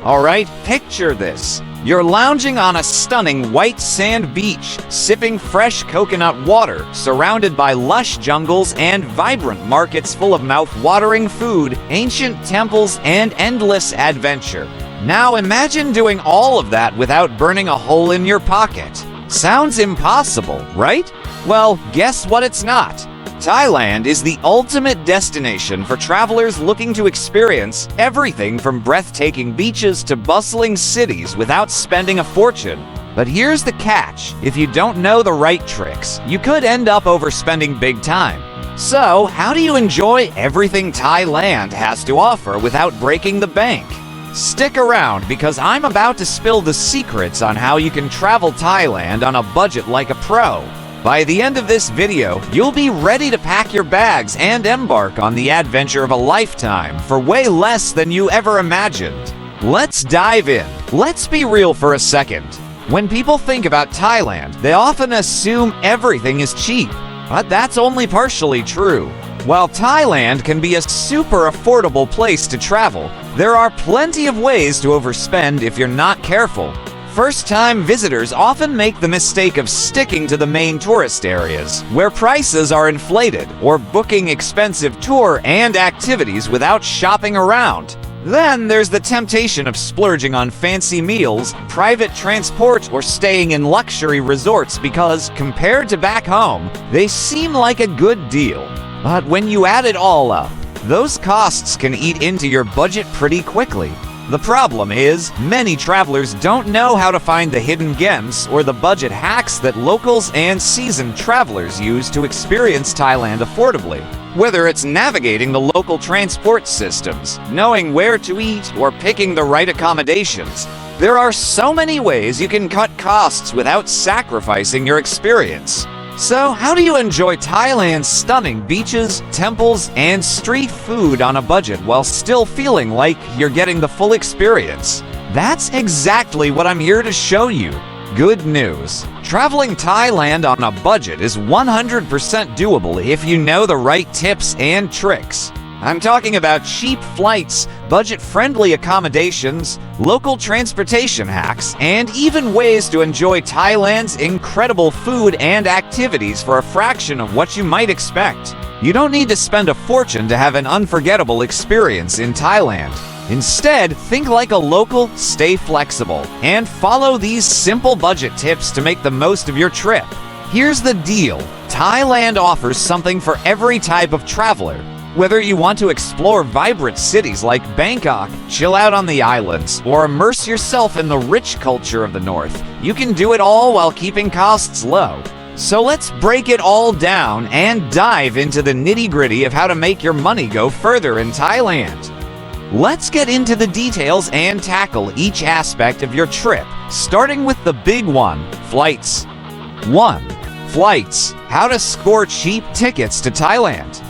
Alright, picture this. You're lounging on a stunning white sand beach, sipping fresh coconut water, surrounded by lush jungles and vibrant markets full of mouth-watering food, ancient temples, and endless adventure. Now imagine doing all of that without burning a hole in your pocket. Sounds impossible, right? Well, guess what it's not. Thailand is the ultimate destination for travelers looking to experience everything from breathtaking beaches to bustling cities without spending a fortune. But here's the catch. If you don't know the right tricks, you could end up overspending big time. So, how do you enjoy everything Thailand has to offer without breaking the bank? Stick around because I'm about to spill the secrets on how you can travel Thailand on a budget like a pro. By the end of this video, you'll be ready to pack your bags and embark on the adventure of a lifetime for way less than you ever imagined. Let's dive in. Let's be real for a second. When people think about Thailand, they often assume everything is cheap, but that's only partially true. While Thailand can be a super affordable place to travel, there are plenty of ways to overspend if you're not careful. First-time visitors often make the mistake of sticking to the main tourist areas, where prices are inflated, or booking expensive tour and activities without shopping around. Then there's the temptation of splurging on fancy meals, private transport, or staying in luxury resorts because, compared to back home, they seem like a good deal. But when you add it all up, those costs can eat into your budget pretty quickly. The problem is, many travelers don't know how to find the hidden gems or the budget hacks that locals and seasoned travelers use to experience Thailand affordably. Whether it's navigating the local transport systems, knowing where to eat, or picking the right accommodations, there are so many ways you can cut costs without sacrificing your experience. So, how do you enjoy Thailand's stunning beaches, temples, and street food on a budget while still feeling like you're getting the full experience? That's exactly what I'm here to show you. Good news. Traveling Thailand on a budget is 100% doable if you know the right tips and tricks. I'm talking about cheap flights, budget-friendly accommodations, local transportation hacks, and even ways to enjoy Thailand's incredible food and activities for a fraction of what you might expect. You don't need to spend a fortune to have an unforgettable experience in Thailand. Instead, think like a local, stay flexible, and follow these simple budget tips to make the most of your trip. Here's the deal. Thailand offers something for every type of traveler. Whether you want to explore vibrant cities like Bangkok, chill out on the islands, or immerse yourself in the rich culture of the north, you can do it all while keeping costs low. So let's break it all down and dive into the nitty-gritty of how to make your money go further in Thailand. Let's get into the details and tackle each aspect of your trip, starting with the big one, flights. 1. Flights. How to score cheap tickets to Thailand.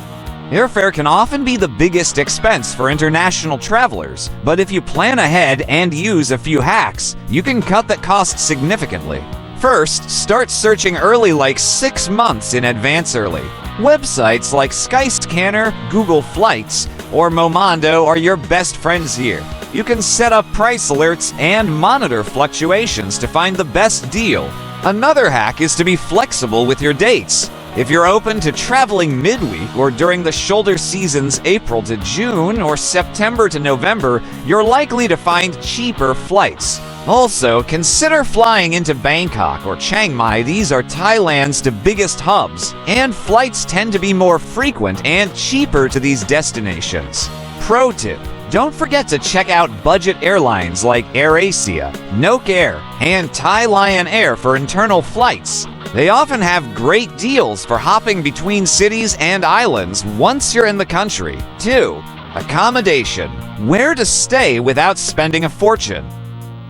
Airfare can often be the biggest expense for international travelers, but if you plan ahead and use a few hacks, you can cut that cost significantly. First, start searching early, like 6 months in advance early. Websites like Skyscanner, Google Flights, or Momondo are your best friends here. You can set up price alerts and monitor fluctuations to find the best deal. Another hack is to be flexible with your dates. If you're open to traveling midweek or during the shoulder seasons April to June or September to November, you're likely to find cheaper flights. Also, consider flying into Bangkok or Chiang Mai. These are Thailand's biggest hubs, and flights tend to be more frequent and cheaper to these destinations. Pro tip: don't forget to check out budget airlines like AirAsia, Nok Air, and Thai Lion Air for internal flights. They often have great deals for hopping between cities and islands once you're in the country. 2. Accommodation. Where to stay without spending a fortune.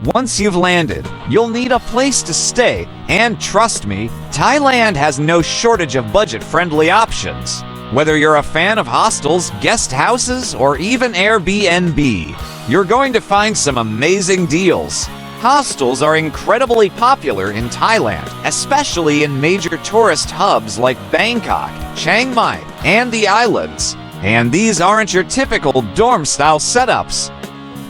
Once you've landed, you'll need a place to stay, and trust me, Thailand has no shortage of budget-friendly options. Whether you're a fan of hostels, guest houses, or even Airbnb, you're going to find some amazing deals. Hostels are incredibly popular in Thailand, especially in major tourist hubs like Bangkok, Chiang Mai, and the islands. And these aren't your typical dorm-style setups.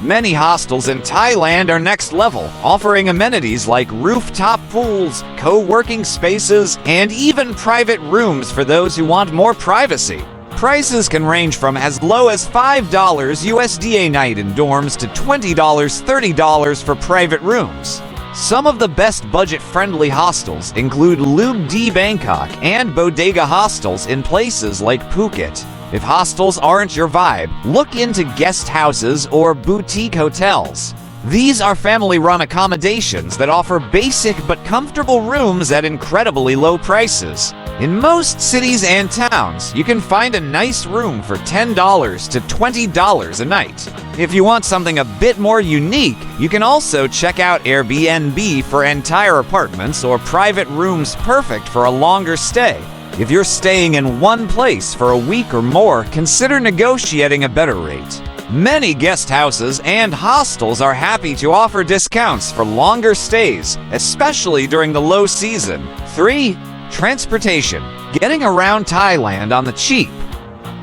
Many hostels in Thailand are next level, offering amenities like rooftop pools, co-working spaces, and even private rooms for those who want more privacy. Prices can range from as low as $5 USD a night in dorms to $20, $30 for private rooms. Some of the best budget-friendly hostels include Lube D Bangkok and Bodega hostels in places like Phuket. If hostels aren't your vibe, look into guest houses or boutique hotels. These are family-run accommodations that offer basic but comfortable rooms at incredibly low prices. In most cities and towns, you can find a nice room for $10 to $20 a night. If you want something a bit more unique, you can also check out Airbnb for entire apartments or private rooms perfect for a longer stay. If you're staying in one place for a week or more, consider negotiating a better rate. Many guest houses and hostels are happy to offer discounts for longer stays, especially during the low season. 3. Transportation. Getting around Thailand on the cheap.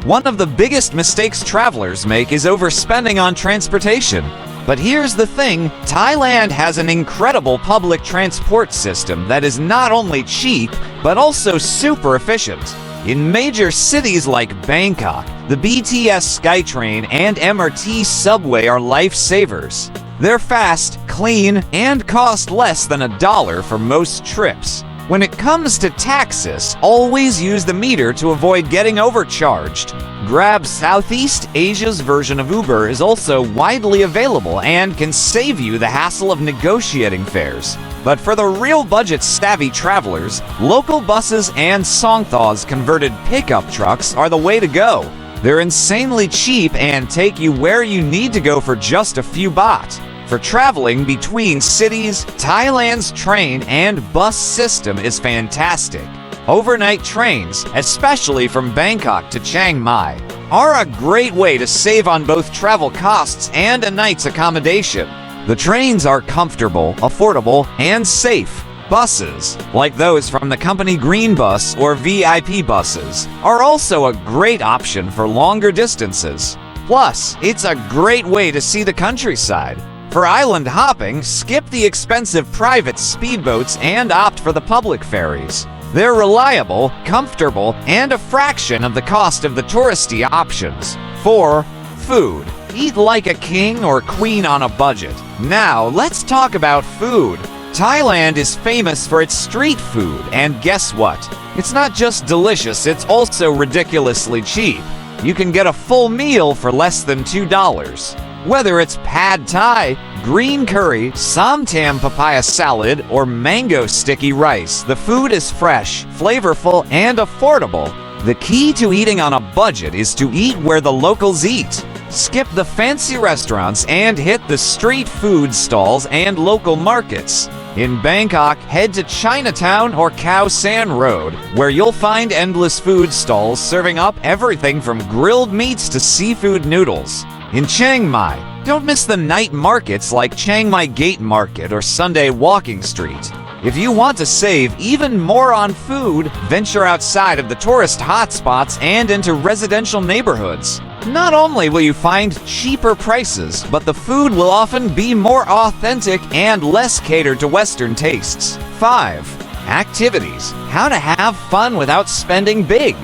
One of the biggest mistakes travelers make is overspending on transportation. But here's the thing, Thailand has an incredible public transport system that is not only cheap, but also super efficient. In major cities like Bangkok, the BTS SkyTrain and MRT subway are lifesavers. They're fast, clean, and cost less than $1 for most trips. When it comes to taxes, always use the meter to avoid getting overcharged. Grab Southeast Asia's version of Uber is also widely available and can save you the hassle of negotiating fares. But for the real budget-savvy travelers, local buses and Songtha's converted pickup trucks are the way to go. They're insanely cheap and take you where you need to go for just a few baht. For traveling between cities, Thailand's train and bus system is fantastic. Overnight trains, especially from Bangkok to Chiang Mai, are a great way to save on both travel costs and a night's accommodation. The trains are comfortable, affordable, and safe. Buses, like those from the company Green Bus or VIP buses, are also a great option for longer distances. Plus, it's a great way to see the countryside. For island hopping, skip the expensive private speedboats and opt for the public ferries. They're reliable, comfortable, and a fraction of the cost of the touristy options. 4. Food. Eat like a king or queen on a budget. Now, let's talk about food. Thailand is famous for its street food, and guess what? It's not just delicious, it's also ridiculously cheap. You can get a full meal for less than $2. Whether it's pad thai, green curry, samtam papaya salad, or mango sticky rice, the food is fresh, flavorful, and affordable. The key to eating on a budget is to eat where the locals eat. Skip the fancy restaurants and hit the street food stalls and local markets. In Bangkok, head to Chinatown or Khao San Road, where you'll find endless food stalls serving up everything from grilled meats to seafood noodles. In Chiang Mai, don't miss the night markets like Chiang Mai Gate Market or Sunday Walking Street. If you want to save even more on food, venture outside of the tourist hotspots and into residential neighborhoods. Not only will you find cheaper prices, but the food will often be more authentic and less catered to Western tastes. 5. Activities. How to have fun without spending big.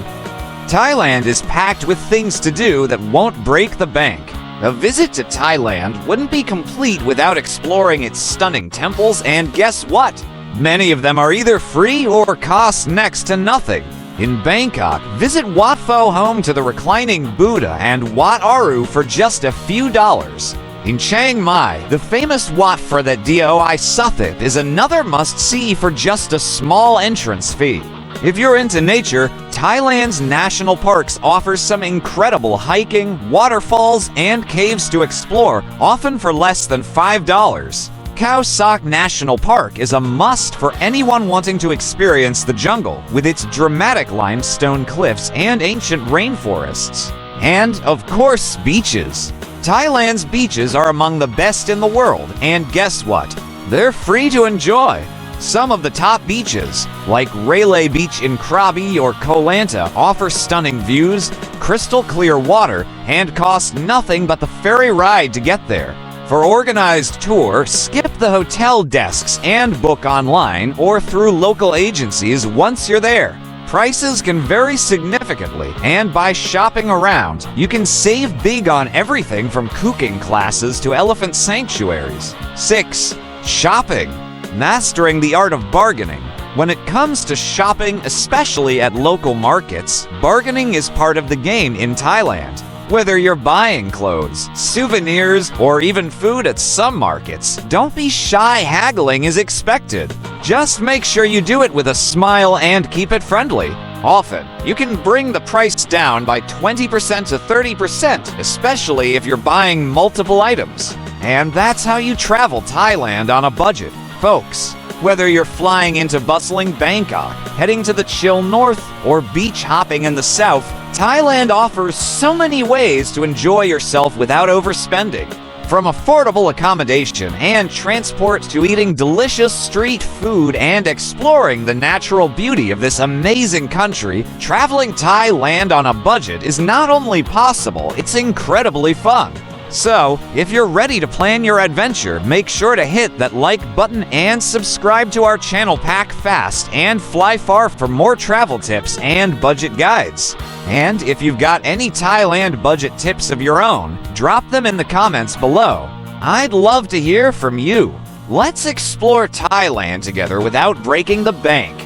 Thailand is packed with things to do that won't break the bank. A visit to Thailand wouldn't be complete without exploring its stunning temples, and guess what? Many of them are either free or cost next to nothing. In Bangkok, visit Wat Pho, home to the reclining Buddha, and Wat Aru for just a few dollars. In Chiang Mai, the famous Wat Phra that Doi Suthip is another must-see for just a small entrance fee. If you're into nature, Thailand's national parks offer some incredible hiking, waterfalls, and caves to explore, often for less than $5. Khao Sok National Park is a must for anyone wanting to experience the jungle, with its dramatic limestone cliffs and ancient rainforests. And, of course, beaches. Thailand's beaches are among the best in the world, and guess what? They're free to enjoy. Some of the top beaches, like Railay Beach in Krabi or Koh Lanta, offer stunning views, crystal clear water, and cost nothing but the ferry ride to get there. For organized tour, skip the hotel desks and book online or through local agencies once you're there. Prices can vary significantly, and by shopping around, you can save big on everything from cooking classes to elephant sanctuaries. 6. Shopping. Mastering the art of bargaining. When it comes to shopping, especially at local markets, bargaining is part of the game in Thailand. Whether you're buying clothes, souvenirs, or even food at some markets, don't be shy. Haggling is expected. Just make sure you do it with a smile and keep it friendly. Often, you can bring the price down by 20% to 30%, especially if you're buying multiple items. And that's how you travel Thailand on a budget, folks. Whether you're flying into bustling Bangkok, heading to the chill north, or beach hopping in the south, Thailand offers so many ways to enjoy yourself without overspending. From affordable accommodation and transport to eating delicious street food and exploring the natural beauty of this amazing country, traveling Thailand on a budget is not only possible, it's incredibly fun. So, if you're ready to plan your adventure, make sure to hit that like button and subscribe to our channel. Pack fast and fly far for more travel tips and budget guides. And if you've got any Thailand budget tips of your own, drop them in the comments below. I'd love to hear from you. Let's explore Thailand together without breaking the bank.